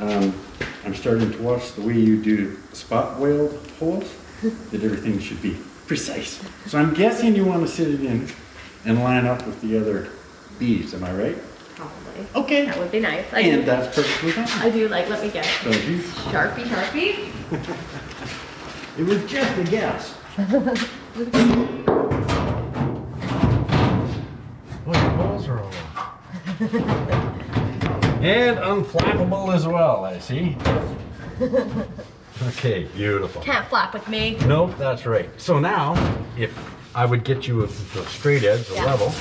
I'm starting to watch the way you do spot weld holes, that everything should be precise. So I'm guessing you want to sit it in and line up with the other beads, am I right? Probably. Okay. That would be nice. And that's perfectly fine. I do like, let me get it. So you, Sharpie. it was just a guess. Boy, the holes are all and unflappable as well, I see. Okay, beautiful. Can't flap with me. Nope, that's right. So now, if I would get you a straight edge, a level,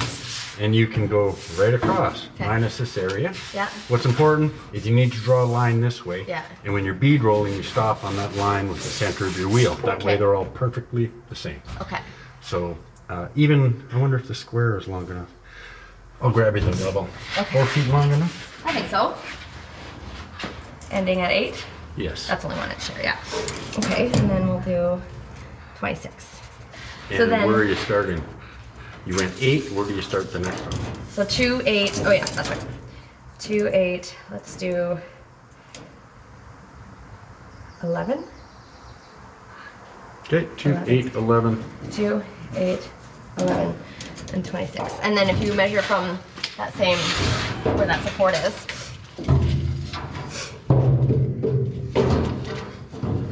and you can go right across, minus this area. Yeah. What's important is you need to draw a line this way. Yeah. And when you're bead rolling, you stop on that line with the center of your wheel. That way they're all perfectly the same. Okay. So even, I wonder if the square is long enough. I'll grab you the level. Okay. 4 feet long enough? I think so. Ending at 8? Yes. That's only one inch there, yeah. Okay, and then we'll do 26. And so then, where are you starting? You went 8, where do you start the next one? so 2, 8, oh yeah, that's right. 2, 8, let's do 11. Okay, 2, 8, 11. 2, 8, 11, and 26. And then if you measure from that same, where that support is.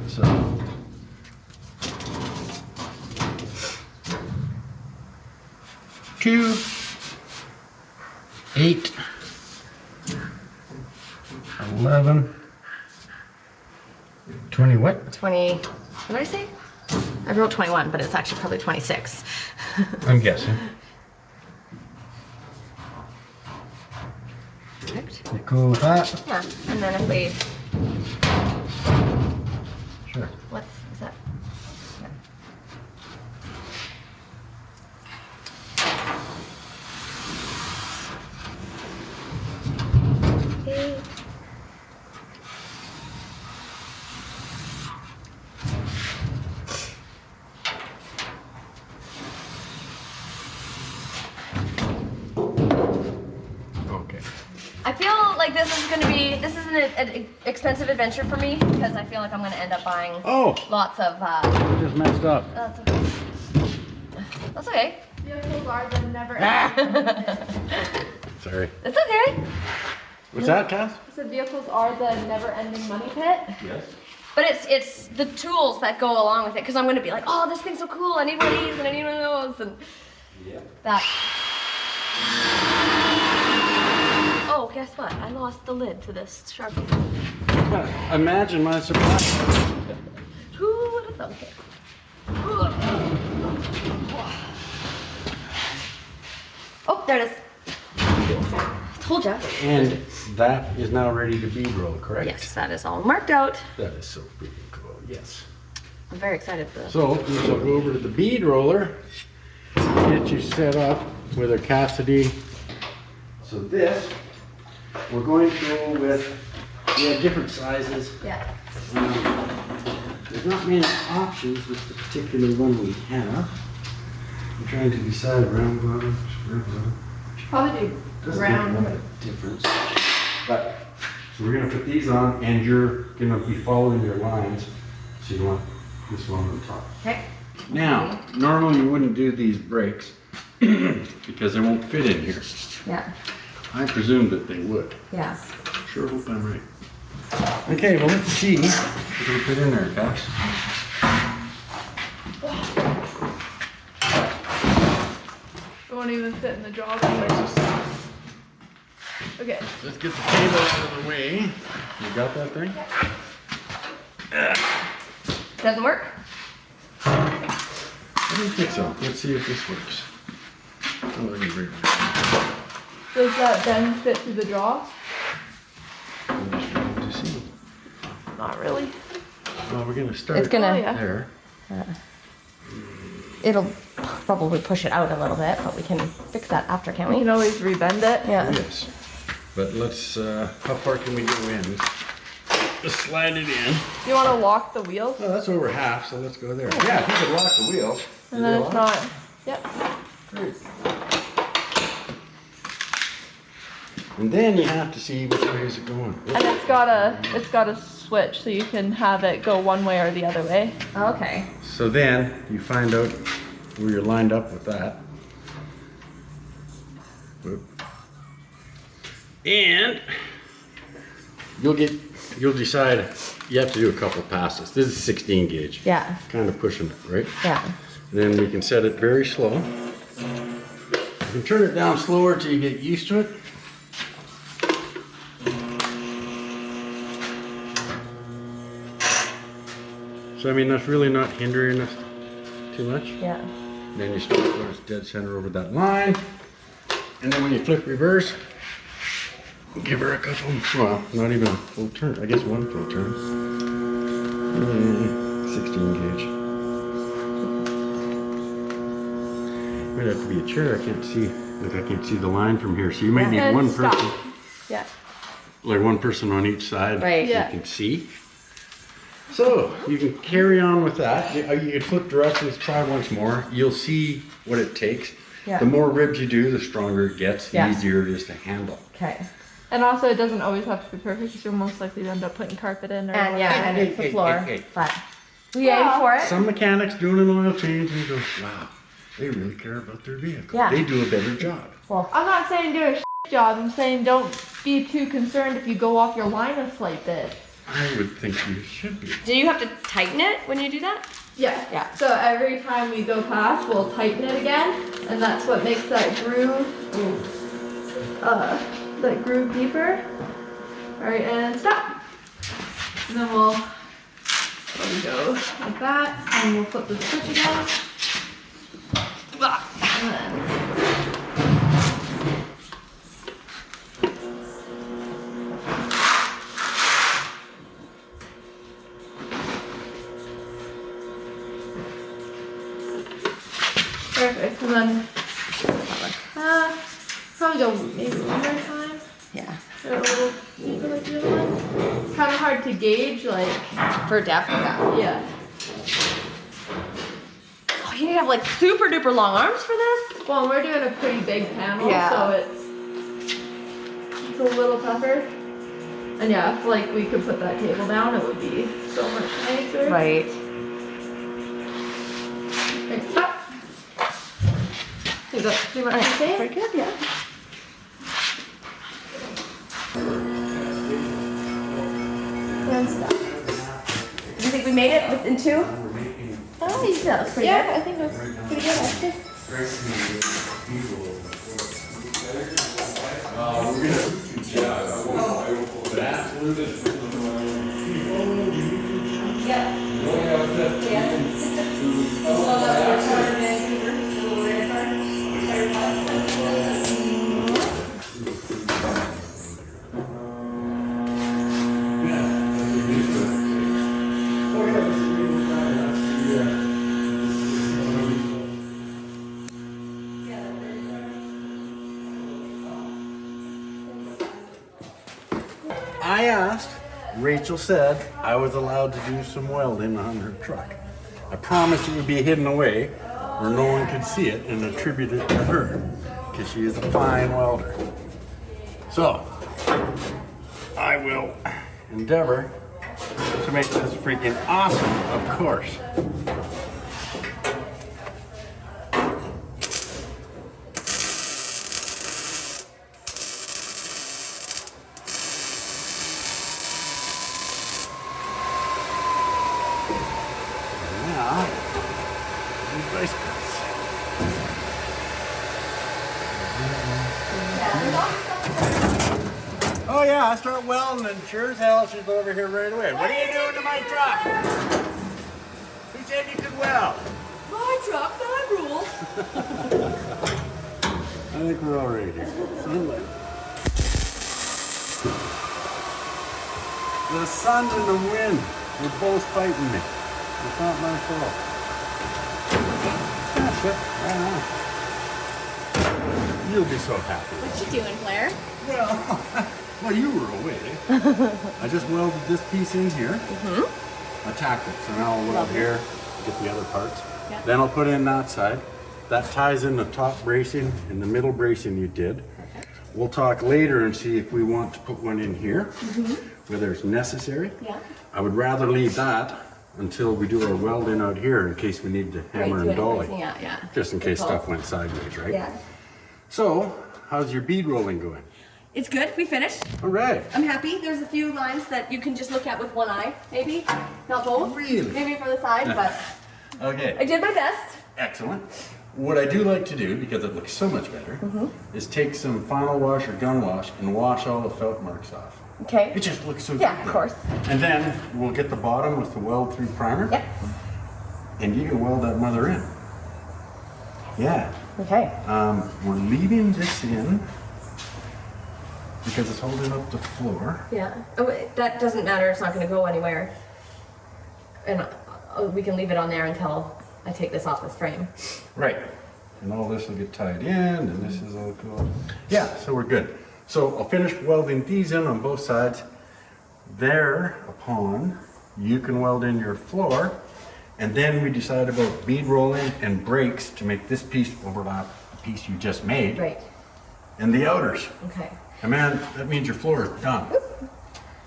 So, two, 8, 11, 20 what? 20, what did I say? I wrote 21, but it's actually probably 26. I'm guessing. Perfect. You cool with that? Yeah, and then if we, Sure. is that? Yeah. Okay. Okay. I feel like this is an expensive adventure for me because I feel like I'm gonna end up buying lots of, Just messed up. that's okay. Vehicles are the never Sorry. It's okay. What's that, Cass? So vehicles are the never-ending money pit. Yes. But it's the tools that go along with it because I'm gonna be like, oh, this thing's so cool, I need one of these and I need one of those and that. Oh, guess what? I lost the lid to this Sharpie. Imagine my surprise. Who would have thought it? Oh, there it is. Told ya. And that is now ready to bead roll, correct? Yes, that is all marked out. That is so freaking cool, yes. I'm very excited for this. So we shall go over to the bead roller, get you set up with a Cassidy. So this, we're going to go with, we have different sizes. Yeah. There's not many options with the particular one we have. I'm trying to decide round bottom, square bottom. Probably do Doesn't round. make a difference. But, so we're gonna put these on and you're gonna be following your lines. So you want this one on the top. Okay. Now, normally you wouldn't do these brakes because they won't fit in here. Yeah. I presumed that they would. Yeah. Sure hope I'm right. Okay, well let's see. What do we put in there, Cass? It won't even fit in the drawer. Okay. Let's get the table out of the way. You got that thing? Doesn't work? I don't think so. Let's see if this works. Oh, let me bring it. Does that then fit through the drawer? I'm just trying to see. Not really. Well, we're gonna start It's gonna- Oh, yeah. there. It'll probably push it out a little bit, but we can fix that after, can't We we? can always rebend it. Yeah. Yes. But let's, how far can we go in? Just slide it in. You want to lock the wheels? Oh, that's over half, so let's go there. Yeah, if you could lock the wheels. And then it's not. Yep. Great. And then you have to see which way is it going. And it's got a switch, so you can have it go one way or the other way. Okay. So then you find out where you're lined up with that. Whoop. And you'll decide, you have to do a couple passes. This is 16 gauge. Yeah. Kind of pushing it, right? Yeah. Then we can set it very slow. You can turn it down slower till you get used to it. So I mean, that's really not hindering us too much. Yeah. Then you start when it's dead center over that line. And then when you flip reverse, give her a couple, well, not even a full turn. I guess one full turn. 16 gauge. Might have to be a chair. I can't see. Like I can't see the line from here. So you might need And one stop. person. Yeah. Like one person on each side. Right. So Yeah. you can see. So you can carry on with that. You can flip directions, try once more. You'll see what it takes. Yeah. The more ribs you do, the stronger it gets, the Yeah. easier it is to handle. Okay. And also, it doesn't always have to be perfect, because you're most likely to end up putting carpet in or And yeah, whatever. and it's the floor. Hey. But we aim for it. Some mechanics doing an oil change and you go, wow, they really care about their vehicle. Yeah. They do a better job. Well, I'm not saying do a shit job. I'm saying don't be too concerned if you go off your line a slight bit. I would think you should be. do you have to tighten it when you do that? Yeah. Yeah. So every time we go past, we'll tighten it again, and that's what makes that groove, that groove deeper. All right, and stop. And then we'll go like that, and we'll flip the switch again. And then perfect. And then probably go maybe one more time. Yeah. Or a little deeper like the other one. It's kind of hard to gauge, like, For depth. Yeah. yeah. Oh, you need to have like super duper long arms for this. Well, we're doing a pretty big panel, Yeah. so it's a little tougher. And yeah, if like we could put that table down, it would be so much nicer. Right. Okay, stop. Is that too much to say? Pretty good. Yeah. And stop. Do you think we made it within 2? Oh, you that looks pretty Yeah, good. I think that's pretty good actually. I asked, Rachel said I was allowed to do some welding on her truck. I promised it would be hidden away where no one could see it and attribute it to her because she is a fine welder. So, I will endeavor to make this freaking awesome, of course. Now, these ice cuts. Oh yeah, I start welding and sure as hell she's over here right away. What are you doing to my truck? Who said you could weld? My truck, my rules. I think we're all right here. Sunlight. The sun and the wind were both fighting me. It's not my fault. That's it. Right on. You'll be so happy. What you doing, Blair? Well, you were away. I just welded this piece in here. I tacked it, so now I'll weld here, get the other parts. Yeah. Then I'll put in that side. That ties in the top bracing and the middle bracing you did. we'll talk later and see if we want to put one in here, whether it's necessary. Yeah. I would rather leave that until we do our welding out here in case we need to hammer Right, do and dolly. anything, yeah. Just in Good case call. stuff went sideways, right? Yeah. So, how's your bead rolling going? It's good. We finished. All right. I'm happy. There's a few lines that you can just look at with one eye, maybe. Not both. Really? Maybe for the side, but I Okay. did my best. Excellent. What I do like to do, because it looks so much better, is take some final wash or gun wash and wash all the felt marks off. Okay. It just looks so good. Yeah, of course. And then we'll get the bottom with the weld through primer. Yep. And you can weld that mother in. Yeah. Okay. We're leaving this in because it's holding up the floor. Yeah. Oh, that doesn't matter. It's not going to go anywhere. And we can leave it on there until I take this off this frame. Right. And all this will get tied in, and this is all cool. Yeah, so we're good. So I'll finish welding these in on both sides. Thereupon, you can weld in your floor, and then we decide about bead rolling and brakes to make this piece overlap the piece you just made, Right. and the outers. Okay. And man, that means your floor is done.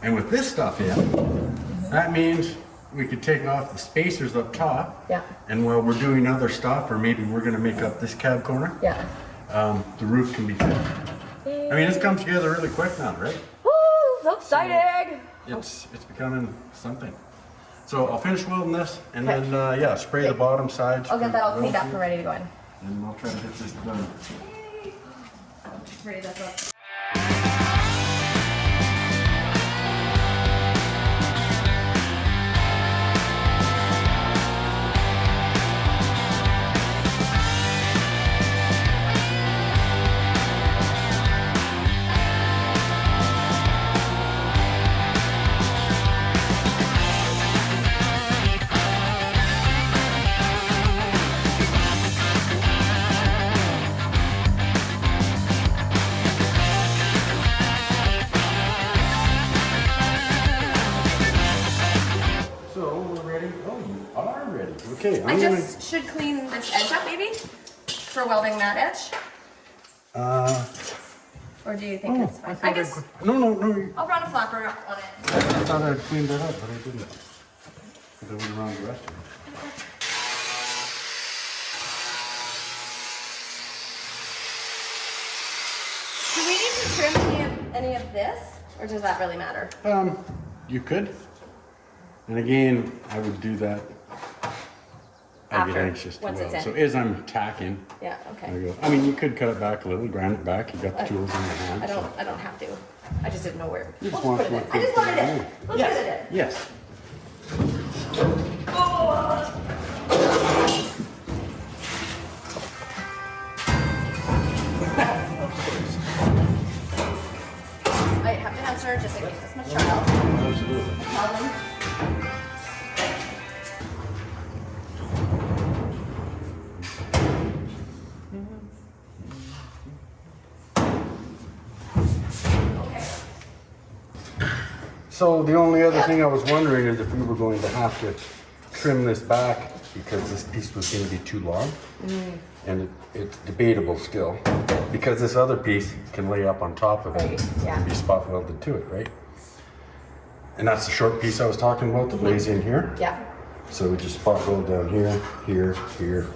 And with this stuff in, that means we could take off the spacers up top. Yeah. And while we're doing other stuff, or maybe we're gonna make up this cab corner, Yeah. the roof can be filled. I mean, it's come together really quick now, right? Woo! So exciting! It's becoming something. So I'll finish welding this, and Okay. then, yeah, spray the bottom sides. I'll get that all for cleaned up weld and ready to go in. through, and I'll try to get this done. Just ready this up. So we're ready. Oh, you are ready. Okay, I I'm gonna. just should clean this edge up maybe for welding that edge. Or do you think it's fine? I guess No, no. I'll run a flapper on it. I thought I'd cleaned that up, but I didn't. Because I went around the rest of it. Do we need to trim any of this? Or does that really matter? You could. And again, I would do that. I get After, anxious to once it's weld. in. So as I'm tacking, Yeah, I okay. go. I mean, you could cut it back a little, grind it back. You got the tools in your hand. I so- don't have to. I just didn't know where. You We'll just want put it in. to I just wanted it. Let's Yes. put it in. Yes. I have to answer just in case it's my child. Absolutely. Problem. Okay. So the only other thing I was wondering is if we were going to have to trim this back because this piece was going to be too long. And it's debatable still because this other piece can lay up on top of it Right, yeah. and be spot welded to it, right? And that's the short piece I was talking about that lays in here. Yeah. So we just spot weld down here, here, here,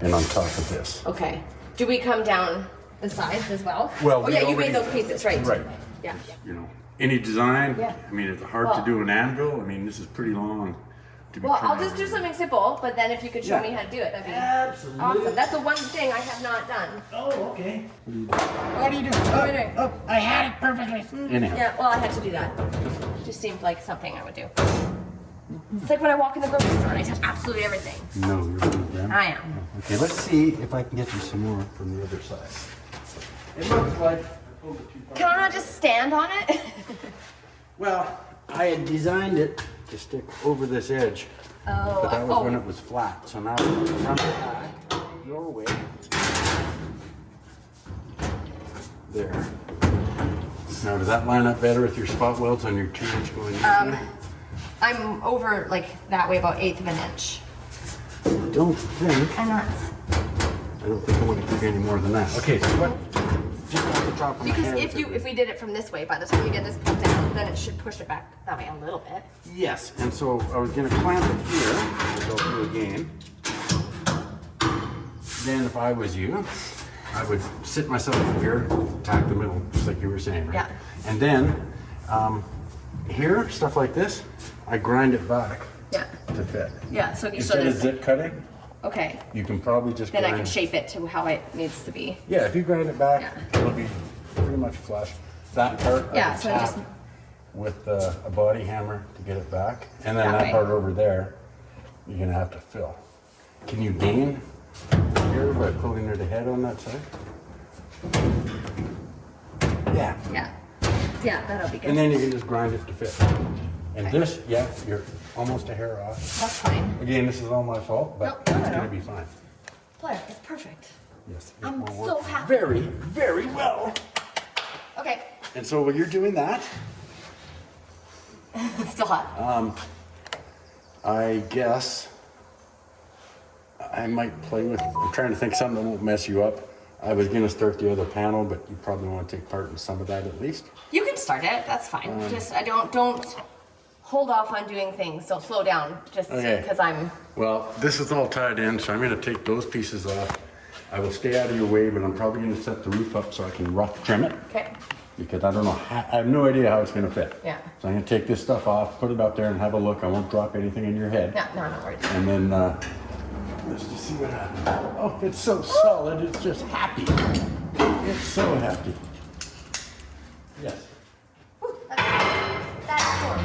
and on top of this. Okay. Do we come down the sides as well? Well, oh we yeah, you already- made those pieces, right? Right. Yeah. You know, any design. Yeah. I mean, it's hard Well- to do an anvil. I mean, this is pretty long to be Well, I'll trimming. just do something simple, but then if you could show Yeah. me how to do it, that'd be Absolutely. awesome. That's the one thing I have not done. Oh, okay. What are you doing? What am I doing? Oh, I had it perfectly. Anyhow. Yeah, well, I had to do that. Just seemed like something I would do. It's like when I walk in the grocery store and I touch absolutely everything. No, you're good, Graham. I am. Okay, let's see if I can get you some more from the other side. It looks like I pulled it too far. Can I not just stand on it? Well, I had designed it to stick over this edge, Oh, but that was when oh. it was flat. So now from the back, your way. There. Now, does that line up better with your spot welds on your 2-inch going in? I'm over like that way, about 1/8 of an inch. I don't think And that's I want to give you any more than that. Okay, so what? Just the top of my Because head. if we did it from this way, by the time you get this pulled down, then it should push it back that way a little bit. Yes, and so I was gonna clamp it here, go through again. Then if I was you, I would sit myself here, tack the middle, just like you were saying, right? Yeah. And then, here, stuff like this, I grind it back Yeah. to fit. Yeah, so Instead of zip cutting, okay. you can probably just Then grind. I can shape it to how it needs to be. Yeah, if you grind it back, Yeah. it'll be pretty much flush. That part, I Yeah, would so I tap just- with a body hammer to get it back. And then That that way. part over there, you're gonna have to fill. Can you gain here by pulling it ahead on that side? Yeah. Yeah. Yeah, that'll be good. And then you can just grind it to fit. And this, yeah, you're almost a hair off. That's fine. Again, this is all my fault, but No, no, it's no. gonna be fine. Blair, it's perfect. Yes. it I'm will so work happy. very, very well. Okay. And so while you're doing that, It's still hot. I guess I might play with, I'm trying to think something that won't mess you up. I was gonna start the other panel, but you probably wanna take part in some of that at least. You can start it. That's fine. Just I don't hold off on doing things. Don't slow down. Just Okay. because I'm. Well, this is all tied in, so I'm gonna take those pieces off. I will stay out of your way, but I'm probably gonna set the roof up so I can rough trim it. Okay. Because I don't know, I have no idea how it's gonna fit. Yeah. So I'm gonna take this stuff off, put it up there and have a look. I won't drop anything in your head. Yeah. No, I'm not worried. And then, let's just see what happens. Oh, it's so solid, it's just happy. It's so happy. Yes. Whew, that's cool.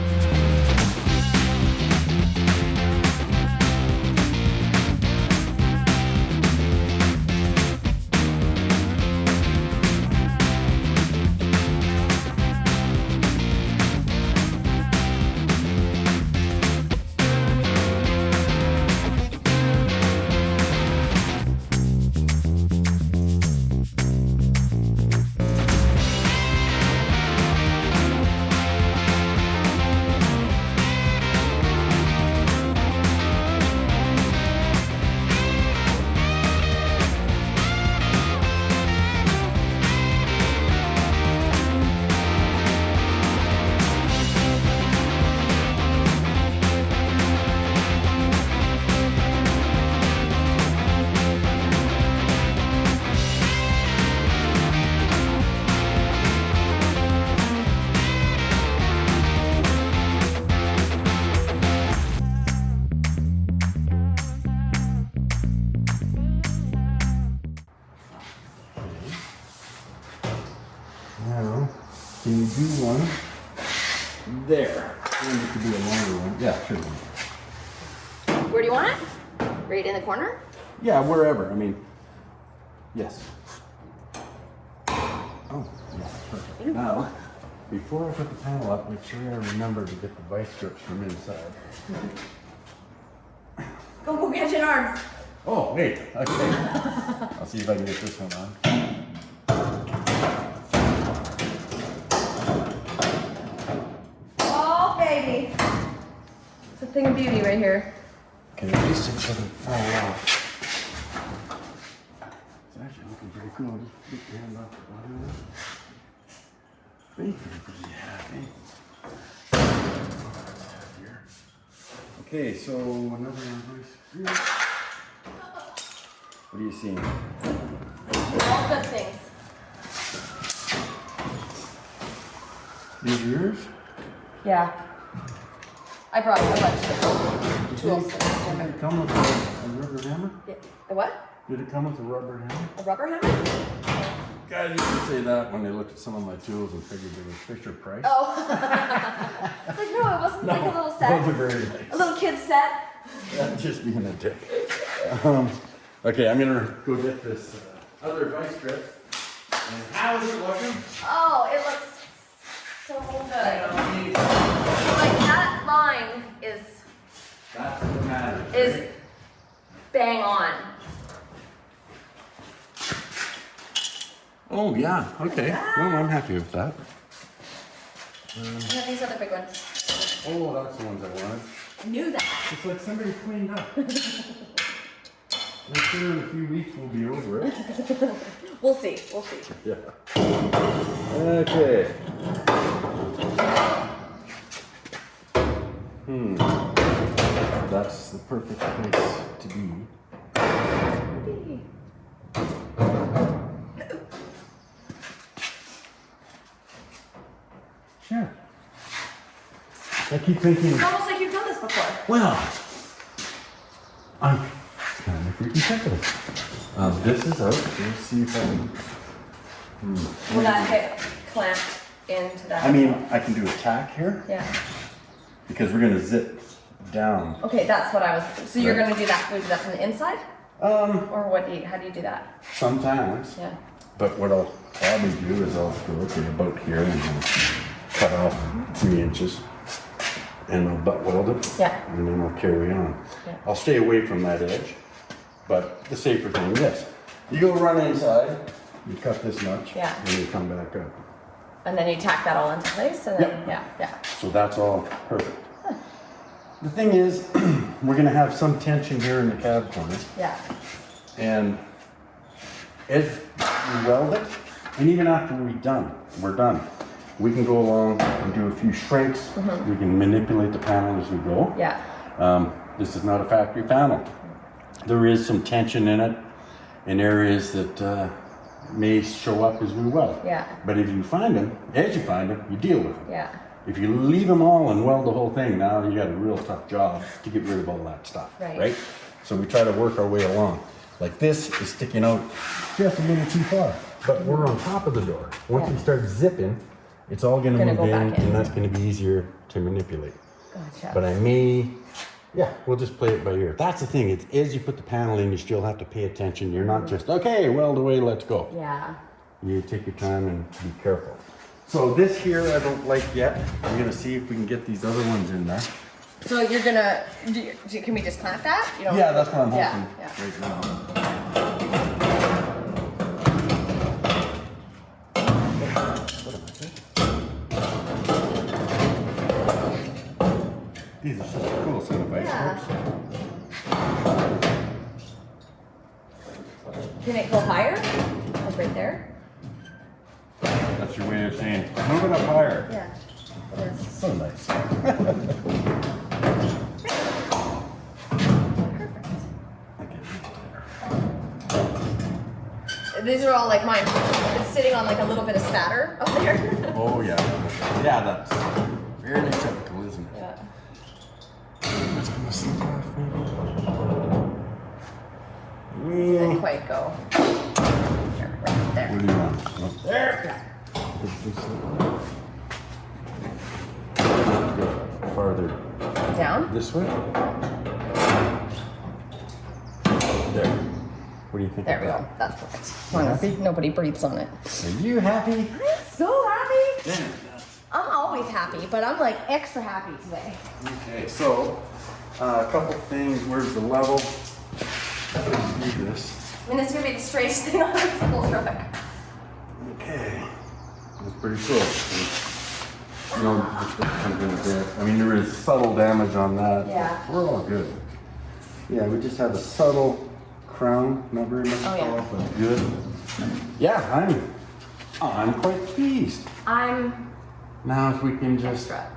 Now, can you do one there? And it could be a longer one. Yeah, sure. Where do you want it? Right in the corner? Yeah, wherever. I mean, yes. Oh, yeah, perfect. Now, before I put the panel up, make sure I remember to get the vice grips from inside. Go catch in arms. Oh, wait. Okay. I'll see if I can get this one on. Oh, baby. It's a thing of beauty right here. Okay, at least it shouldn't fall off. It's actually looking pretty cool. Just get your hand off the bottom of it. Be pretty happy. Here. Okay, so another one here. What are you seeing? All good things. These are yours? Yeah. I brought a bunch of tools. Did it come with a rubber hammer? Yeah. The what? Did it come with a rubber hammer? A rubber hammer? Guys used to say that when they looked at some of my tools and figured they were Fisher Price. Oh. It's like, no, it wasn't like a little set. Those are very nice. A little kid set. That's just being a dick. Okay, I'm gonna go get this other vice grip. And how is it looking? Oh, it looks so good. Like that line is That's what matters. bang on. Oh yeah, okay. Well, I'm happy with that. And then these other big ones. Oh, that's the ones I wanted. I knew that. It's like somebody cleaned up. I'm sure in a few weeks we'll be over it. We'll see. We'll see. Yeah. Okay. That's the perfect place to be. Sure. I keep thinking, It's almost like you've done this before. well, I'm kind of freaking technical. This is out. Let's see if I can. Will that get clamped into that? I mean, I can do a tack here Yeah. because we're gonna zip down. Okay, that's what I was. So you're Right. gonna do that? Will you do that from the inside, or what? How do you do that? Sometimes. Yeah. But what I'll probably do is I'll go okay about here and I'll cut off 3 inches and I'll butt weld it. Yeah. And then I'll carry on. Yeah. I'll stay away from that edge. But the safer thing is this. You go run inside, you cut this much, Yeah. and you come back up. And then you tack that all into place, and then Yep. yeah. So that's all perfect. The thing is, we're gonna have some tension here in the cab corner. Yeah. And if we weld it, and even after we're done, we can go along and do a few shrinks. We can manipulate the panel as we go. Yeah. This is not a factory panel. There is some tension in it in areas that may show up as we weld. Yeah. But if you find them, as you find them, you deal with them. Yeah. If you leave them all and weld the whole thing, now you got a real tough job to get rid of all that stuff, Right. So we try to work our way along. Like this is sticking out just a little too far, but we're on top of the door. Once Yeah. we start zipping, it's all gonna Gonna move go in, back in. and that's gonna be easier to manipulate. Gotcha. But we'll just play it by ear. That's the thing, it's as you put the panel in, you still have to pay attention. You're not just, okay, weld away, let's go. Yeah. You take your time and be careful. So this here I don't like yet. I'm gonna see if we can get these other ones in there. So you're gonna? Can we just clamp that? You don't Yeah, that's what I'm hoping Yeah, yeah. right now. These are such a cool set of ice Yeah. hooks. Can it go higher? Like right there? That's your way of saying, move it up higher. Yeah. It is. So nice. Perfect. These are all like mine. It's sitting on like a little bit of spatter up there. Oh yeah. Yeah, that's very typical, isn't it? Yeah. It's gonna slip off maybe. Didn't quite go. There, right What there. do you want? Up there? Yeah. Farther Down? this way. There. What do you think? There of we that? go. That's perfect. As long as nobody breathes on it. Are you happy? I'm so happy. I'm always happy, but I'm like extra happy today. Okay, so a couple things. Where's the level? Do this. I mean, it's gonna be the straightest thing on this whole truck. Okay, that's pretty cool. You know, just what comes in there. I mean, there is subtle damage on that. Yeah. We're all good. Yeah, we just have a subtle crown, not very much Oh, yeah. off, but good. Yeah, I'm quite pleased. I'm Now, if we can just extra.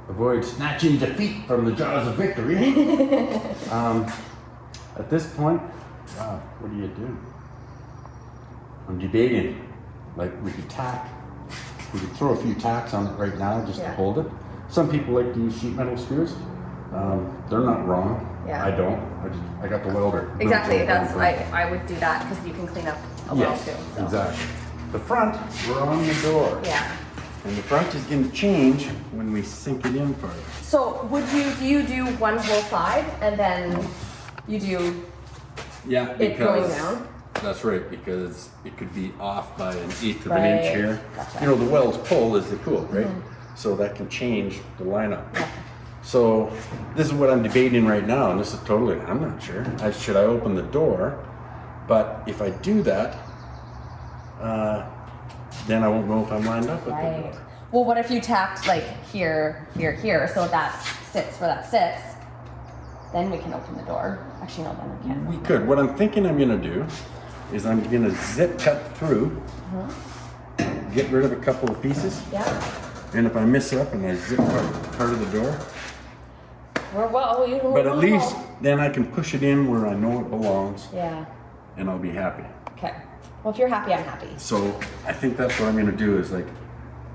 avoid snatching defeat from the jaws of victory. At this point, wow, what do you do? I'm debating. Like, we could throw a few tacks on it right now just to Yeah. hold it. Some people like to use sheet metal screws. They're not wrong. Yeah. I don't. I got the welder. Exactly. Boom, That's boom, boom. I would do that because you can clean up a well Yes, too. So. exactly. The front, we're on the door. Yeah. And the front is going to change when we sink it in further. So do you do one whole side and then you do Yeah, it going down? That's right, because it could be off by an eighth of an Right, inch here. gotcha. You know, the welds pull as they cool, right? So that can change the lineup. Yeah. So this is what I'm debating right now, and this is totally, I'm not sure. Should I open the door? But if I do that, then I won't know if I'm lined up with the Right. door. Well, what if you tapped like here, here, here, so that sits where that sits, Then we can open the door. Actually, no, then we can't. We could. What I'm thinking I'm gonna do is I'm gonna zip cut through, get rid of a couple of pieces, Yeah. and if I miss up and I zip part of the door, but at least then I can push it in where I know it belongs, Yeah. and I'll be happy. Okay. Well, if you're happy, I'm happy. So I think that's what I'm gonna do is like,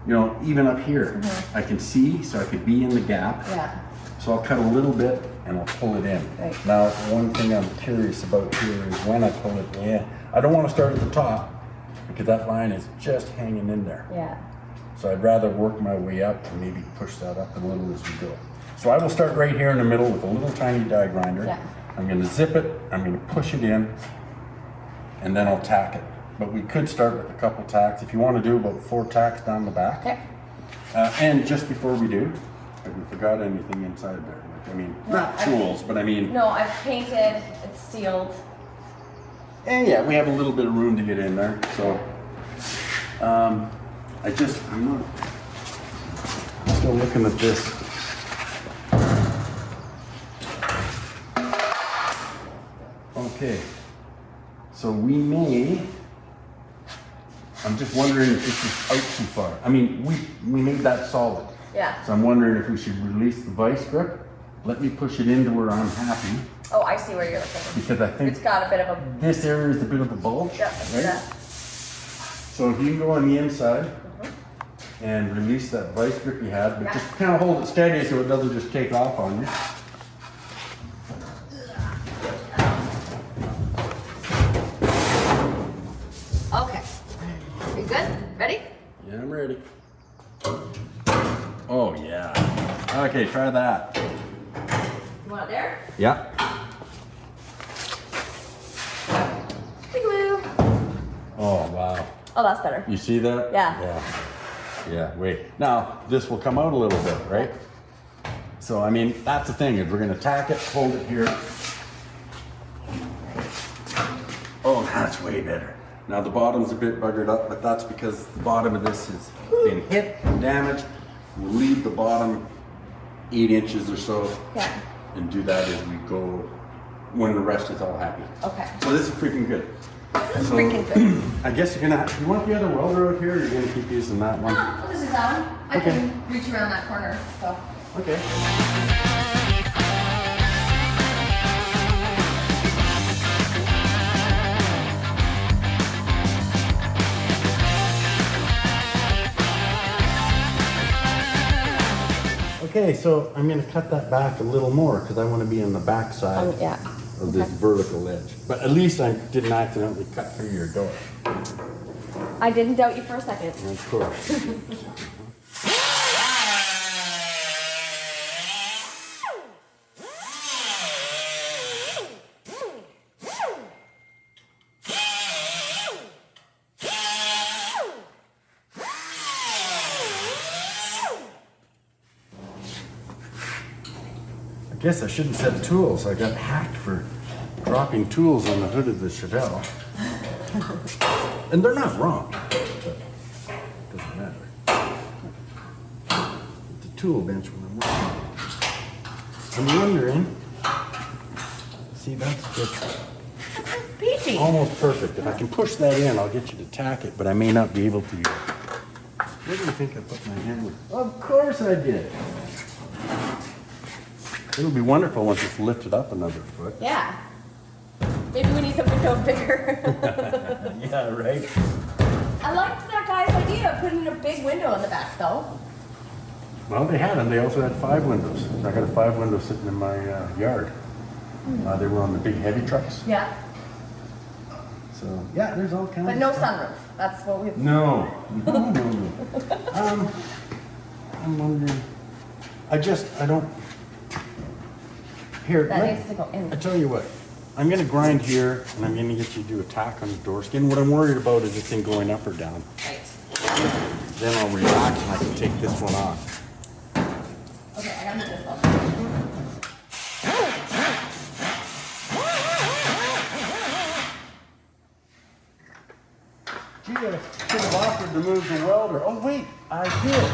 you know, even up here, I can see, so I could be in the gap. Yeah. So I'll cut a little bit and I'll pull it in. Right. Now, one thing I'm curious about here is when I pull it in, I don't want to start at the top because that line is just hanging in there. Yeah. So I'd rather work my way up and maybe push that up a little as we go. So I will start right here in the middle with a little tiny die grinder. Yeah. I'm going to zip it, I'm going to push it in, and then I'll tack it. But we could start with a couple tacks. If you want to do about 4 tacks down the back. Okay. And just before we do, have we forgot anything inside there? Like, I mean, not tools, but I mean, No, I've painted. It's sealed. and yeah, we have a little bit of room to get in there. So, I'm still looking at this. Okay, so we may, I'm just wondering if this is out too far. I mean, we made that solid. Yeah. So I'm wondering if we should release the vice grip. Let me push it into where I'm happy, Oh, I see where you're looking. because I think It's got a bit of a. this area is a bit of a bulge, Yeah, I see right? that. So if you can go on the inside and release that vice grip you had, but Yeah. just kind of hold it steady so it doesn't just take off on you. Okay. You good? Ready? Yeah, I'm ready. Oh yeah. Okay, try that. You want it there? Yeah. Peekaboo. Oh wow. Oh, that's better. You see that? Yeah. Yeah. Yeah, wait. Now, this will come out a little bit, right? So, I mean, that's the thing, is we're gonna tack it, hold it here. Oh, that's way better. Now, the bottom's a bit buggered up, but that's because the bottom of this has been hit and damaged. We'll leave the bottom 8 inches or so Yeah. and do that as we go when the rest is all happy. Okay. So this is freaking good. This is So, freaking good. I guess you're gonna, you want the other welder out here, or you're gonna keep using that one? No, I'll just use that one. I Okay. can reach around that corner, so. Okay. Okay, so I'm gonna cut that back a little more because I want to be on the back side Yeah. of this vertical edge. But at least I didn't accidentally cut through your door. I didn't doubt you for a second. Of course. I guess I shouldn't said tools. I got hacked for dropping tools on the hood of the Chevelle. And they're not wrong. But it doesn't matter. The tool bench when I'm working. I'm wondering. See, that's just Peachy. almost perfect. If I can push that in, I'll get you to tack it, but I may not be able to. Where do you think I put my hammer? Of course I did. It'll be wonderful once it's lifted up another foot. Yeah. Maybe we need something go bigger. Yeah, right? I liked that guy's idea of putting a big window in the back, though. Well, they had them. They also had 5 windows. I got a 5 window sitting in my yard. They were on the big heavy trucks. Yeah. So, yeah, there's all kinds But of no stuff. sunroof. That's what we. No. No. I'm wondering. I don't. Here, That needs to go in. I tell you what. I'm gonna grind here, and I'm gonna get you to do a tack on the door skin. What I'm worried about is this thing going up or down. Right. Then I'll relax and I can take this one off. Okay, I gotta move this one. Gee, I should have offered to move the welder. Oh wait, I did.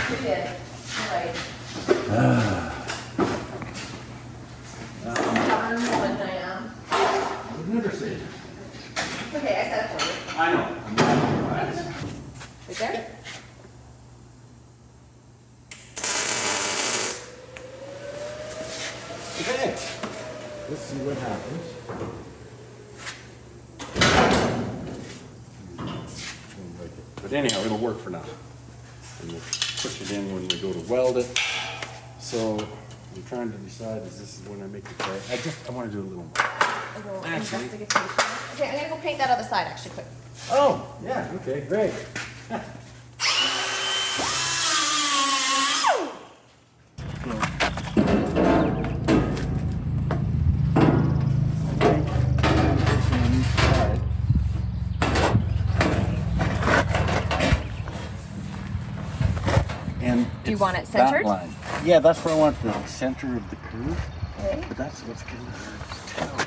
You did. You're right. Okay, let's see what happens. But anyhow, it'll work for now. And we'll push it in when we go to weld it. So I'm trying to decide, is this when I make the tray? I want to do a little more. Actually. Okay, I'm gonna go paint that other side actually quick. Oh, yeah, okay, great. And Do you want it it's that centered? line. Yeah, that's where I want the center of the curve. Okay. But that's what's kind of hard to tell.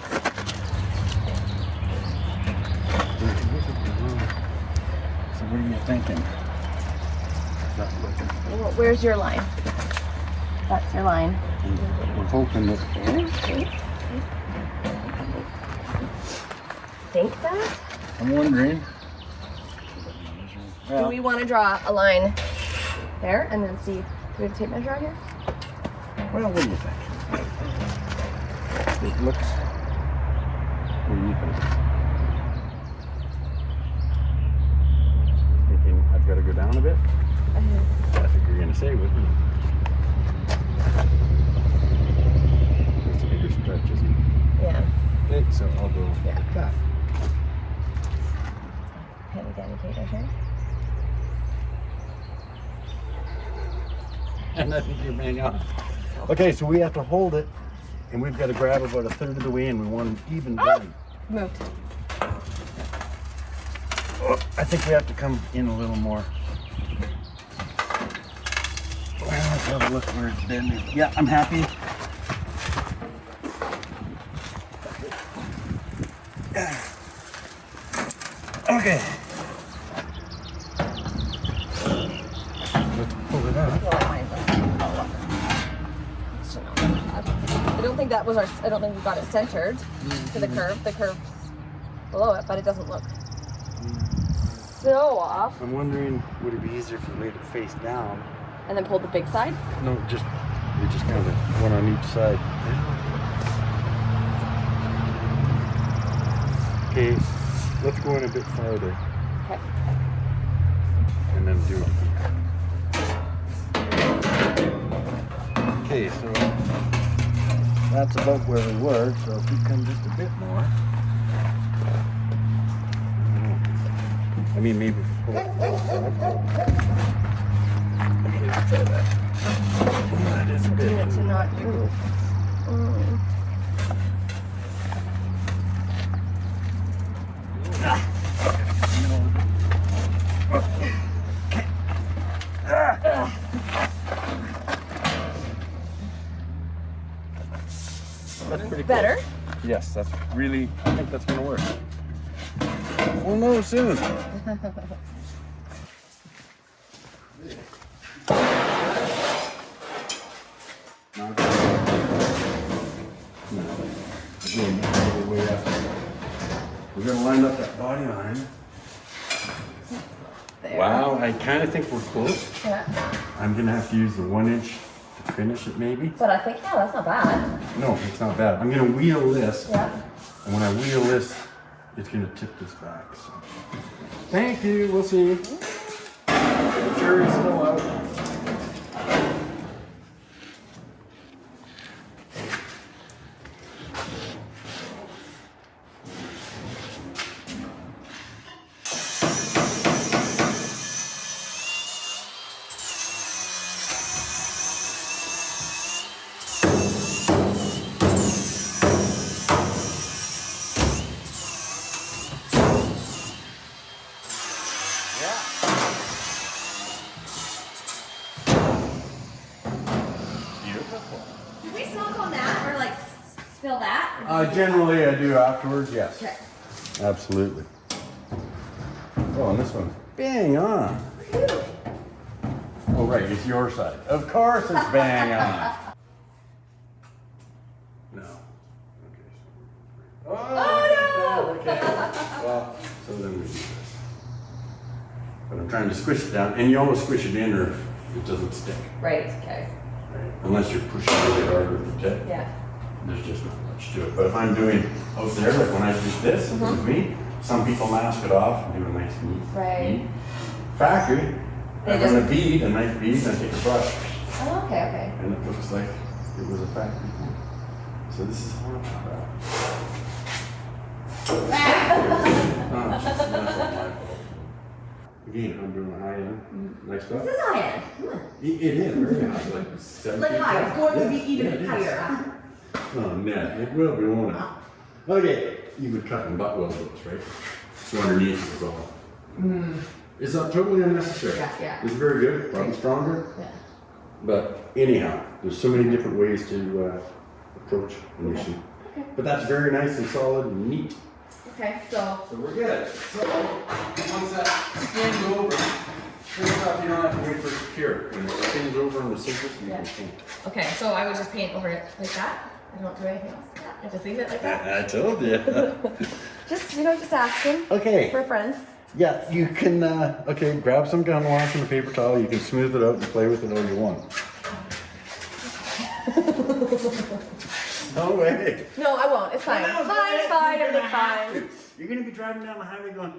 So what are you thinking? Is that looking? Well, where's your line? That's your line. We're hoping that. Think that? I'm wondering. Do we want to draw a line there and then see? Do we have a tape measure out here? Well, what do you think? It looks. What do you think? Thinking I've got to go down a bit? I think you're going to say with me. It's a bigger stretch, isn't it? Yeah. Okay, so I'll go Yeah. like that. Can we get a tape measure? And I think you're bang on. Okay, so we have to hold it, and we've got to grab about a third of the way, and we want an even bend. Moved. Oh, I think we have to come in a little more. Well, let's have a look where it's bending. Yeah, I'm happy. Okay. Let's pull it out. I don't think that was our. I don't think we got it centered to the curve. The curve's below it, but it doesn't look so off. I'm wondering, would it be easier if we laid it face down? And then pulled the big side. No, we just kind of one on each side. Okay, let's go in a bit farther Okay. and then do it. Okay, so that's about where we were. So if we come just a bit more, I mean maybe pull it. Okay, let's try that. That is a bit. Need it to not move. That's pretty Better. close. Yes, that's really, I think that's gonna work. We'll know soon. Again, all the way up. We're gonna line up that body line. There. Wow, I kind of think we're close. Yeah. I'm gonna have to use the 1 inch to finish it maybe. But I think, yeah, that's not bad. No, it's not bad. I'm gonna wheel this. Yeah. And when I wheel this, it's gonna tip this back. So. Thank you, we'll see. The jury's still out. Did we smoke on that or like spill that? Generally I do afterwards, yes. Okay. Absolutely. Oh, and this one's bang on. Oh, right, it's your side. Of course it's bang on. No. Okay. So oh, no! Okay. Well, so then we do this. But I'm trying to squish it down, and you always squish it in or it doesn't stick. Right, okay. Right? Unless you're pushing really hard with the tip. Yeah. there's just not much to it. But if I'm doing out there, like when I do this with me, some people mask it off and do a nice neat Right. bead. Factory, I run a bead, a nice bead, and I take a brush. Oh, okay. And it looks like it was a factory thing. So this is how I'm Again, I'm doing a high end, nice stuff. This is high end. It is very high, like 17. Like high. It's going to be even Yeah, it is. higher. Oh, no, it will be, won't it? Okay, you would cut and butt weld those, right? So underneath is all. It's not totally unnecessary. Yeah. It's very good, probably stronger. Yeah. But anyhow, there's so many different ways to approach an issue. Okay. But that's very nice and solid and neat. Okay, so. So we're good. So once that spins over, turns off, you don't have to wait for it to cure. When it spins over on the surface, you can paint. Okay, so I would just paint over it like that. I don't do anything else. I just leave it like that. I told you. Just, just asking. Okay. For a friend. Yeah, you can, okay, grab some gun wash and a paper towel. You can smooth it out and play with it all you want. No way. No, I won't. It's fine. No, Fine, everything's fine. You're going to be driving down the highway going,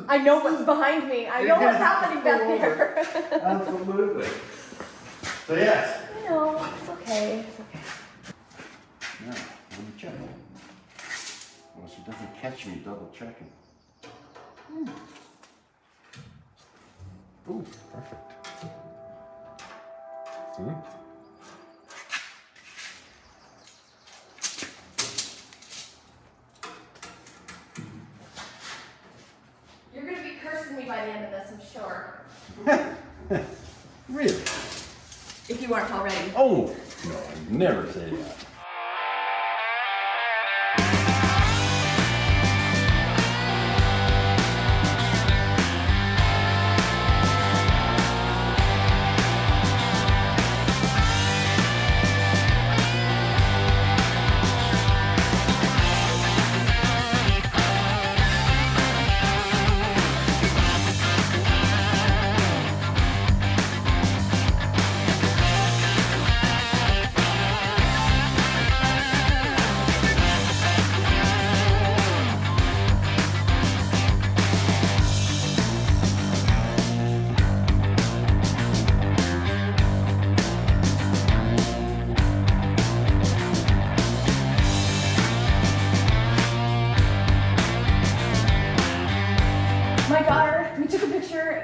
I know what's behind me. I know what's happening back there. absolutely. So yes. I know. It's okay. It's okay. Now, let me check. Well, she doesn't catch me double checking. Ooh, perfect. See? You're going to be cursing me by the end of this, I'm sure. Really? If you weren't already. Oh, no, I'd never say that.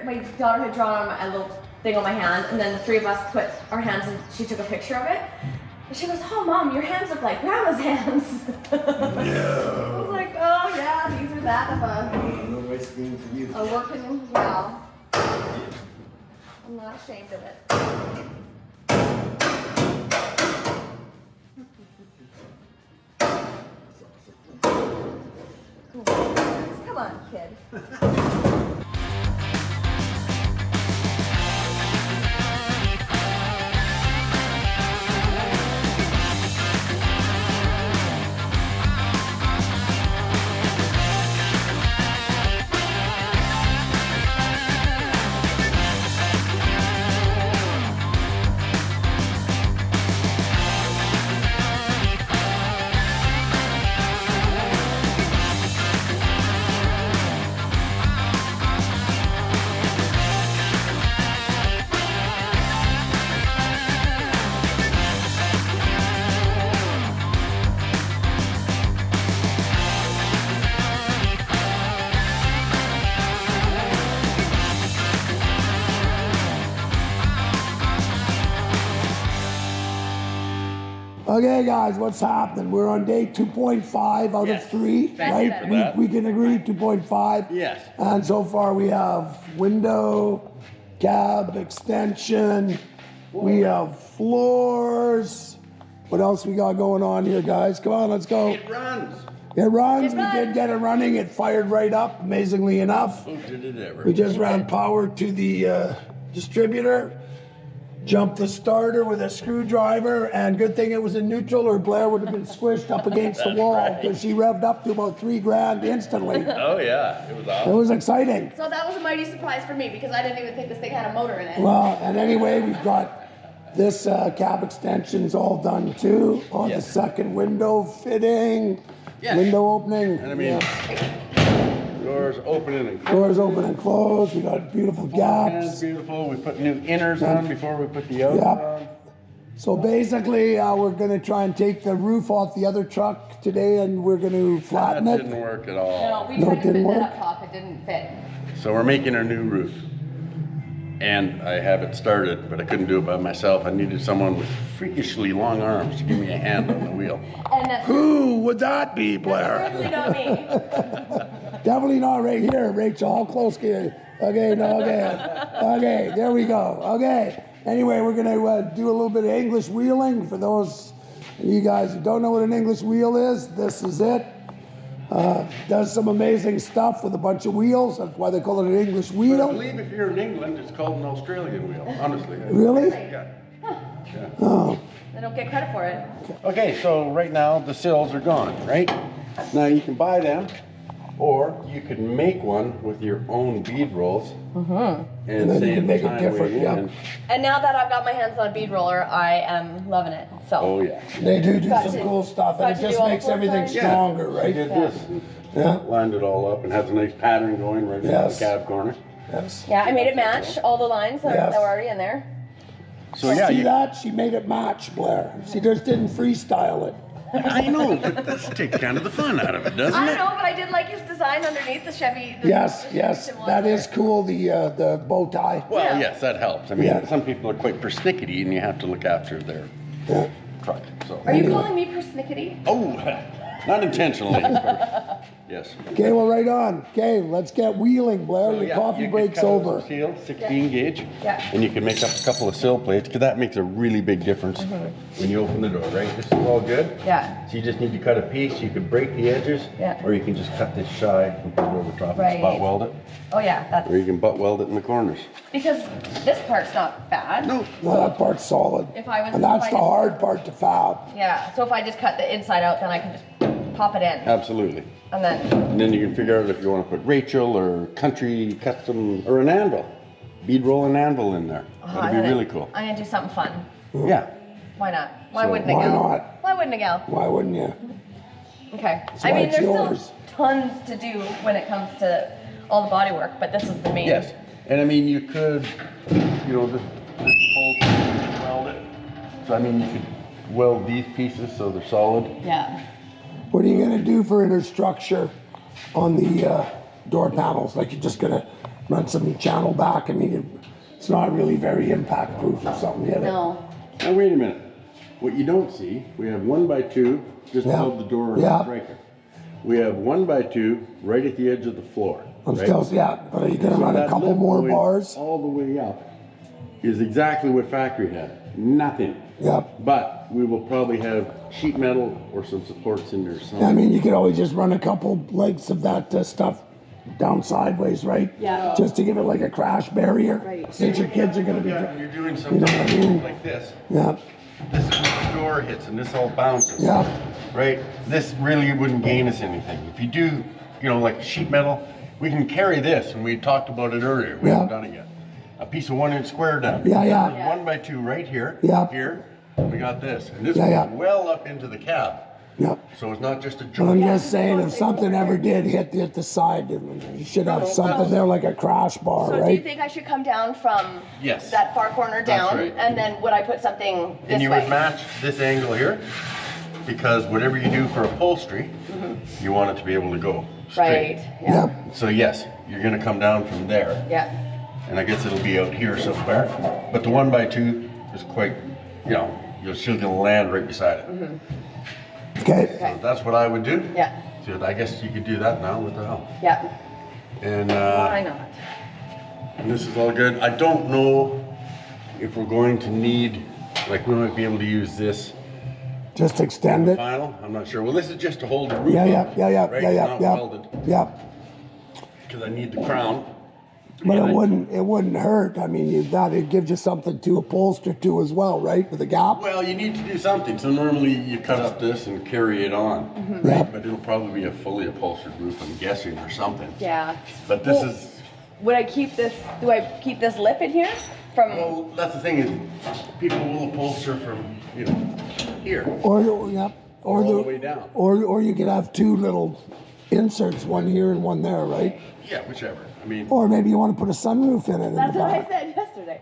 My daughter had drawn on a little thing on my hand, and then the three of us put our hands and she took a picture of it. And she goes, "Oh, Mom, your hands look like Grandma's hands." I was like, "Oh, yeah, these are that of No nice being for you. a working, well. I'm not ashamed of it. Come on, kid. Okay, guys, what's happening? We're on day 2.5 out of 3, right? We can agree 2.5. Yes. And so far we have window, cab extension, we have floors. What else we got going on here, guys? Come on, let's go. It runs. It runs. It We did runs. get it running. It fired right up, amazingly enough. Oh, did it ever? We just ran power to the distributor, jumped the starter with a screwdriver, and good thing it was in neutral or Blair would have been squished up against the wall because she revved up to about $3,000 instantly. Oh, yeah. It was It awesome. was exciting. So that was a mighty surprise for me because I didn't even think this thing had a motor in it. Well, and anyway, we've got this cab extension's all done too. On the Yes. second window fitting, Yes. window opening. And I mean, doors opening and closing. Doors open and close. We got beautiful That's gaps. beautiful. We put new inners on before we put the outer Yeah. on. So basically, we're gonna try and take the roof off the other truck today, and we're gonna flatten That it. didn't work at No, all. we No, tried it to fit didn't that work? up top, it didn't fit. So we're making a new roof. And I have it started, but I couldn't do it by myself. I needed someone with freakishly long arms to give me a hand on the wheel. And that's Who would that be, Blair? certainly not me. Definitely not right here, Rachel. How close can you? Okay, no, okay. Okay, there we go. Okay. Anyway, we're gonna do a little bit of English wheeling. For those of you guys who don't know what an English wheel is, this is it. Does some amazing stuff with a bunch of wheels. That's why they call it an English But I wheel. believe if you're in England, it's called an Australian wheel, honestly. Really? Yeah. Yeah. Oh, They don't get credit for it. Okay, so right now the sills are gone, right? Now you can buy them, or you could make one with your own bead rolls. And then you save can make it time different, weighing yeah. in. And now that I've got my hands on a bead roller, I am loving it. So. Oh yeah. they do Got some to- cool stuff, got and it to just do all the makes flip everything sides. stronger, I right? did this. Yeah. Lined it all up and has a nice pattern going right Yes. in the cab corner. Yes. Yeah, I made it match all the lines that, Yes. that were already in there. So yeah, See that? She made it match, Blair. She just didn't freestyle it. I know, but this takes kind of the fun out of it, doesn't I it? know, but I did like his design underneath the Chevy. Yes, the yes, symbol that there. is cool. The bow tie. Well, Yeah. yes, that helps. I mean, Yeah. some people are quite persnickety and you have to look after their Yeah. truck. So. Are you calling me persnickety? Oh, not intentionally, of course. Yes. Okay, well, right on. Okay, let's get wheeling, Blair. So, Your yeah, coffee you could break's cut out over. some Steel, 16 gauge. Yeah. And you can make up a couple of sill plates, because that makes a really big difference when you open the door, right? This is all good. Yeah. So you just need to cut a piece. You could break the edges, Yeah. or you can just cut this shy and put it over top Right. and spot weld it, Oh yeah, that's or you can butt weld it in the corners. because this part's not bad. No. No, that part's solid. If I was- And that's if I the just- hard part to fab. Yeah. So if I just cut the inside out, then I can just pop it in, Absolutely. and then And then you can figure out if you want to put Rachel or country custom or an anvil. Bead roll and anvil in there. That'd be really cool. I'm gonna do something fun. Yeah. Why not? Why So wouldn't a why gal? not? Why wouldn't a gal? Why wouldn't you? Okay. That's I why mean, it's there's yours. still tons to do when it comes to all the body work, but this is the main. Yes, and I mean, you could, you know, this whole thing, you could weld it. So I mean, you could weld these pieces so they're solid. Yeah. What are you gonna do for inner structure on the door panels? Like you're just gonna run some channel back? I mean, it's not really very impact proof or something, is it? No. Now wait a minute. What you don't see, we have 1x2 just Yeah. above the door Yeah. striker. We have 1x2 right at the edge of the floor. I'm right? still, yeah, but are you gonna So run a that couple lip more going bars? all the way up is exactly what factory had. Nothing. Yep. But we will probably have sheet metal or some supports in there I somewhere. mean, you could always just run a couple legs of that stuff down sideways, right? Yeah. Just to give it like a crash barrier. Right. Since your kids are gonna be, Yeah, when you're doing You something know what I mean? like this, yeah, this is where the door hits and this all bounces. yeah, Right? This really wouldn't gain us anything. If you do, you know, like sheet metal, we can carry this, and we talked about it earlier. We Yeah. haven't done it yet. A piece of 1-inch square down. Yeah, yeah. There's 1x2 right here. Yeah. Here. We got this. And this Yeah, yeah. goes well up into the cab. yeah. So it's not just a But I'm joint. just saying, if something ever did hit the side, you should have something there like a crash bar, So do you right? think I should come down from Yes. that far corner down, right. and then would I put something this And you way? would match this angle here, because whatever you do for upholstery, you want it to be able to go straight. Right. Yeah. Yep, So yes, you're gonna come down from there, Yeah. and I guess it'll be out here somewhere. But the 1x2 is quite, you know, you're still gonna land right beside it. okay. Okay. So that's what I would do. Yeah. So I guess you could do that now. What the hell? Yeah. And Why not? and this is all good. I don't know if we're going to need, like, we might be able to use this Just extend it. final. I'm not sure. Well, this is just to hold the roof Yeah, yeah, up, yeah, yeah, right? yeah, It's yeah, not yeah, welded yeah. because I need the crown. But And it wouldn't hurt. I mean, it gives you something to upholster to as well, right? With a gap. Well, you need to do something. So normally you cut up this and carry it on, Yeah. right? But it'll probably be a fully upholstered roof, I'm guessing, or something. Yeah. But this Well, is, Would I keep this? Do I keep this lip in here? From Well, that's the thing is, people will upholster from, you know, here. Or, yeah, or All the way down. Or you could have two little inserts, one here and one there, right? Yeah, whichever. I mean, Or maybe you want to put a sunroof in it. in that's the what I back. said yesterday.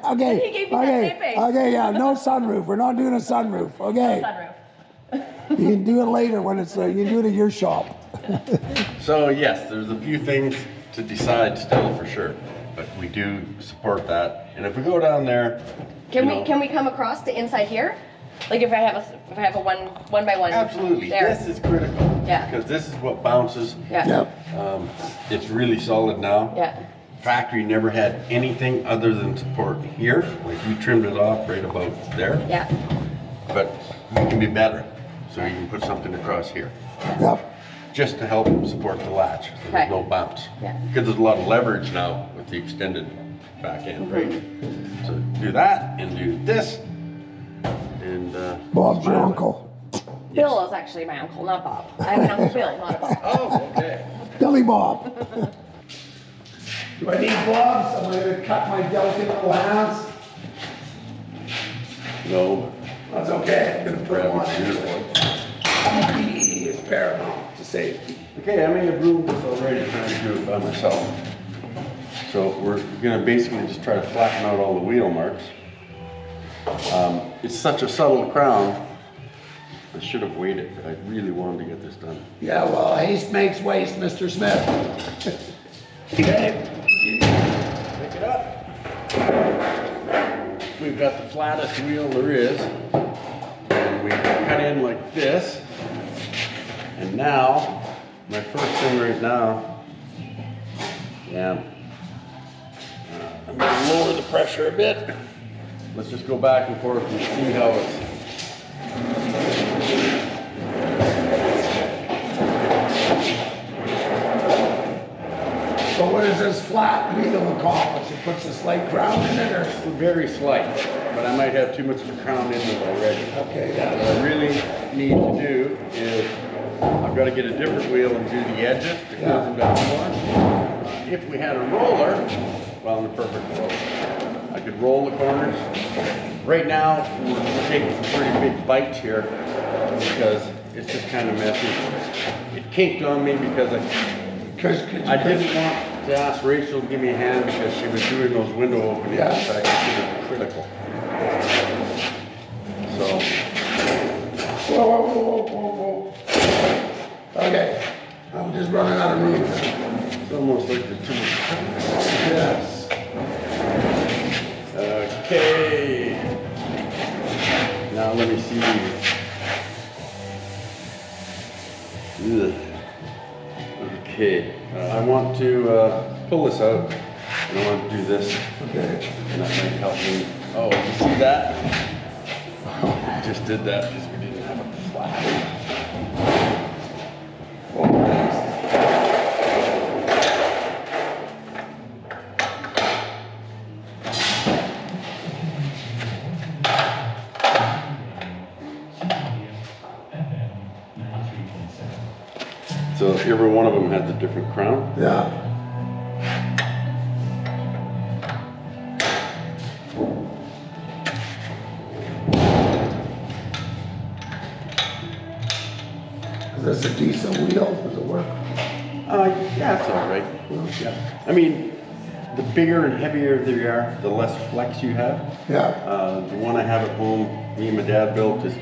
Okay. He gave me that same face. Okay, yeah, no sunroof. We're not doing a sunroof. Okay. Sunroof. You can do it later when it's, you can do it at your shop. so yes, there's a few things to decide still for sure, but we do support that. And if we go down there, Can you we know, can we come across to inside here? Like if I have a one by one. absolutely. There. This is critical. Yeah. Because this is what bounces. Yeah. Yep. It's really solid now. Yeah. Factory never had anything other than support here. Like we trimmed it off right about there. Yeah. But we can be better. So you can put something across here. Yep. Just to help support the latch. So Okay. there's no bounce. Yeah. Because there's a lot of leverage now with the extended back end, Mm-hmm. right? So do that and do this. And Bob's your smile. uncle. Bill is actually my uncle, not Bob. I have an uncle Bill, not a Bob. Oh, okay. Billy Bob. Do I need gloves? Am I going to cut my delicate little hands? No. That's okay. I'm going to put them on Beautiful. anyway. PPE is paramount to safety. Okay, I made a room this already trying to do it by myself. So we're gonna basically just try to flatten out all the wheel marks. It's such a subtle crown. I should have waited. I really wanted to get this done. Yeah, well, haste makes waste, Mr. Smith. Okay. Pick it up. We've got the flattest wheel there is. And we cut in like this. And now, my first thing right now, yeah, I'm gonna lower the pressure a bit. Let's just go back and forth and see how it's. So what does this flat wheel accomplish? It puts a slight crown in it, or? Very slight, but I might have too much of a crown in it already. Okay, What yeah. I really need to do is, I've got to get a different wheel and do the edges to close them down more. If we had a roller, well, in the perfect world, I could roll the corners. Right now, we're taking some pretty big bites here because it's just kind of messy. It kinked on me because I didn't want to ask Rachel to give me a hand because she was doing those window openings. Yeah. In fact, it was critical. So, Whoa, whoa, whoa, whoa, whoa. Okay, I'm just running out of room. it's almost like the two. Yes. Okay. Now let me see. Ugh. Okay. I want to pull this out, and I want to do this, Okay. and that might help me. Oh, you see that? I just did that because we didn't have it flat. So every one of them has a different crown. Yeah. Is this a decent wheel? Does it work? Yeah, it's all right. Yeah. I mean, the bigger and heavier they are, the less flex you have. Yeah. The one I have at home, me and my dad built is,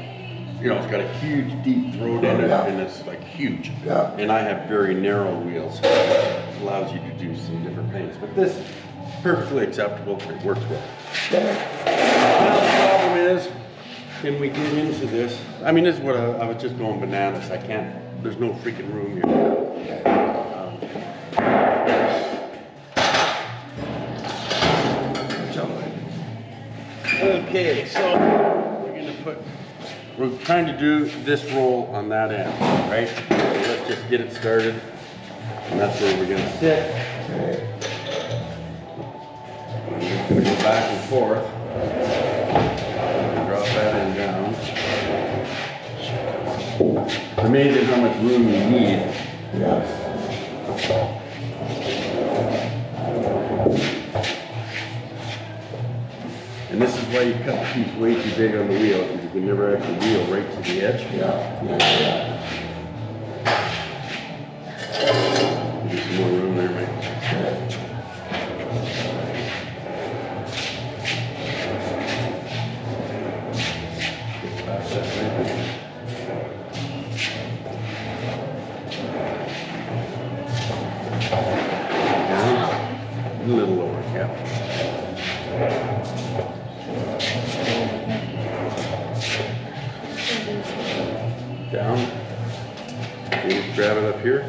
you know, it's got a huge deep throat in it, Yeah. and it's like huge. Yeah. And I have very narrow wheels, so it allows you to do some different things. But this, perfectly acceptable, it works well. Okay. Now the problem is, can we get into this? I mean, this is what I was just going bananas. I can't, there's no freaking room here. Okay, so we're trying to do this roll on that end, right? So let's just get it started. And that's where we're gonna sit. We're just gonna go back and forth. Drop that end down. It's amazing how much room you need. Yes. why you cut the piece way too big on the wheel, because you can never actually wheel right to the edge. There's some more room there, mate. Down, a little lower, yeah. Down. You just grab it up here.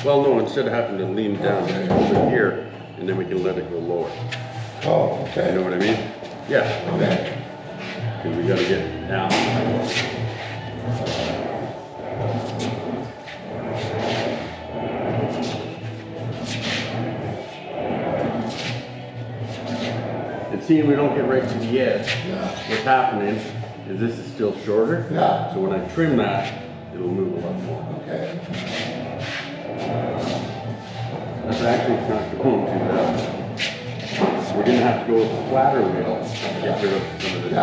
Well, no, instead of having to lean down, just hold it here, and then we can let it go lower. Oh, You okay. know what I mean? Yeah. Okay. Because we gotta get it down. And seeing we don't get right to the edge, what's happening is this is still shorter. Yeah. So when I trim that, it'll move a lot more. Okay. That's actually not going too bad. We're gonna have to go with a flatter wheel to get rid of some of this.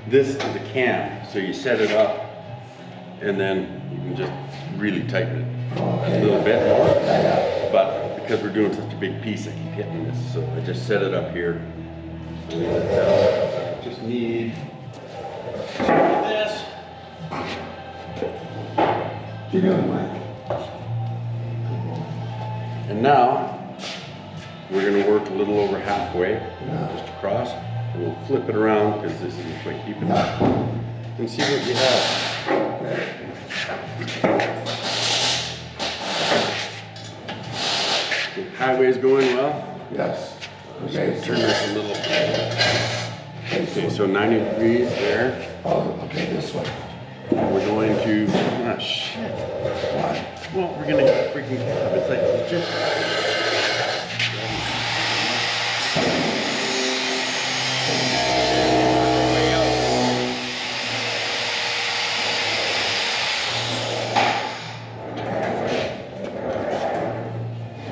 This is the cam, so you set it up and then you can just really tighten it a little bit more. But because we're doing such a big piece, I keep hitting this, so I just set it up here. Leave it down. Just need this. What you doing, Mike? And now we're going to work a little over halfway, just across, and we'll flip it around because this isn't quite deep enough, and see what you have. The highway's going well. Yes. Okay, turn this a little. Okay, so 90 degrees there. Oh, okay, this way. We're going to, ah, shit. Well, we're going to freaking have it like just.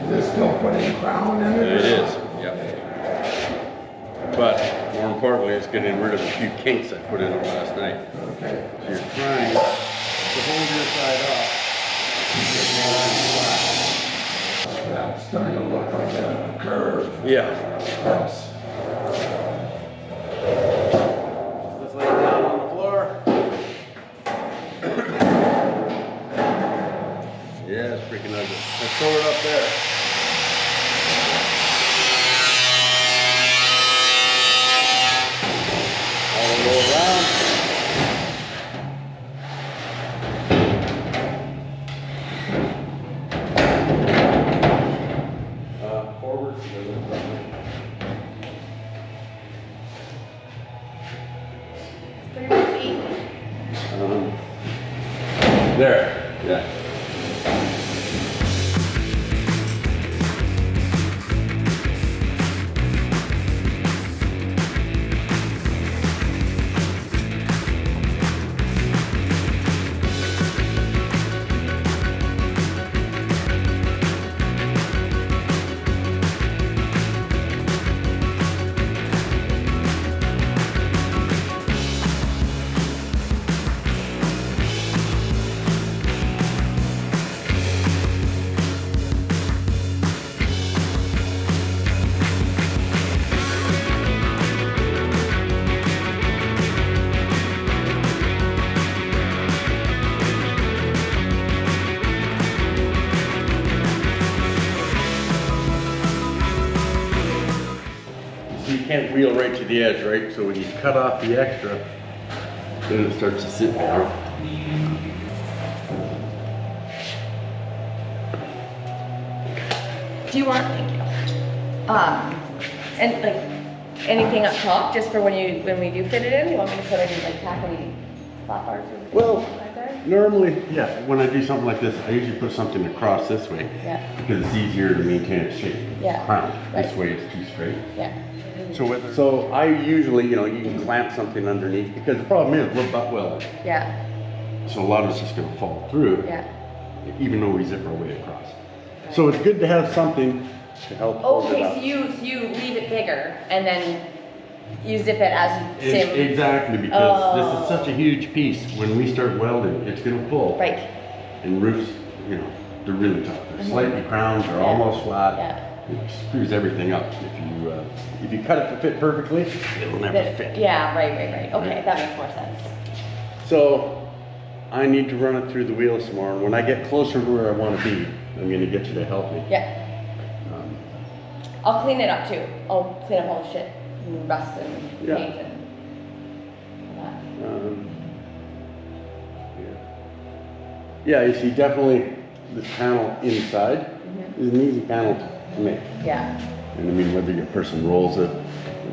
Is this still putting crown in it? It is, yep. But more importantly, it's getting rid of a few kinks I put in it last night. Okay. So you're trying to hold your side up. Yeah, it's starting to look like a curve. Yeah. Yes. Let's lay it down on the floor. Yeah, it's freaking ugly. Let's throw it up there. All the way around. Forward. There. Yeah. You can't wheel right to the edge, right? So when you cut off the extra, then it starts to sit there. Do you want, and like anything up top just for when we do fit it in? You want me to put any like tackling flat bars or Well, like there? normally, yeah, when I do something like this, I usually put something across this way. Yeah. Because it's easier to maintain its shape. Yeah. Crown. This Right. way it's too straight. Yeah. So I usually, you can clamp something underneath, because the problem is we're butt welding. Yeah. So a lot of it's just gonna fall through. Yeah. Even though we zip our way across. So it's good to have something to help hold it Okay, up. so you leave it bigger and then you zip it as you same. Exactly, because this is such a huge piece. When we start welding, it's gonna pull. Right. And roofs, you know, they're really tough. They're slightly crowned, they're almost flat. Yeah. It screws everything up. If you cut it to fit perfectly, it'll never fit. Yeah, right. Okay, that makes more sense. So I need to run it through the wheels some more. And when I get closer to where I want to be, I'm going to get you to help me. Yeah. I'll clean it up too. I'll clean up all the shit and rust and Yeah. paint and all that. Yeah, you see, definitely this panel inside is an easy panel to make. Yeah. And I mean, whether your person rolls it,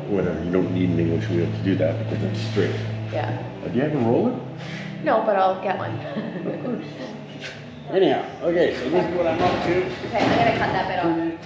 whatever, you don't need an English wheel to do that because it's straight. Yeah. Do you have a roller? No, but I'll get one. Anyhow, okay, so this is what I'm up to. Okay, I'm gonna cut that bit off.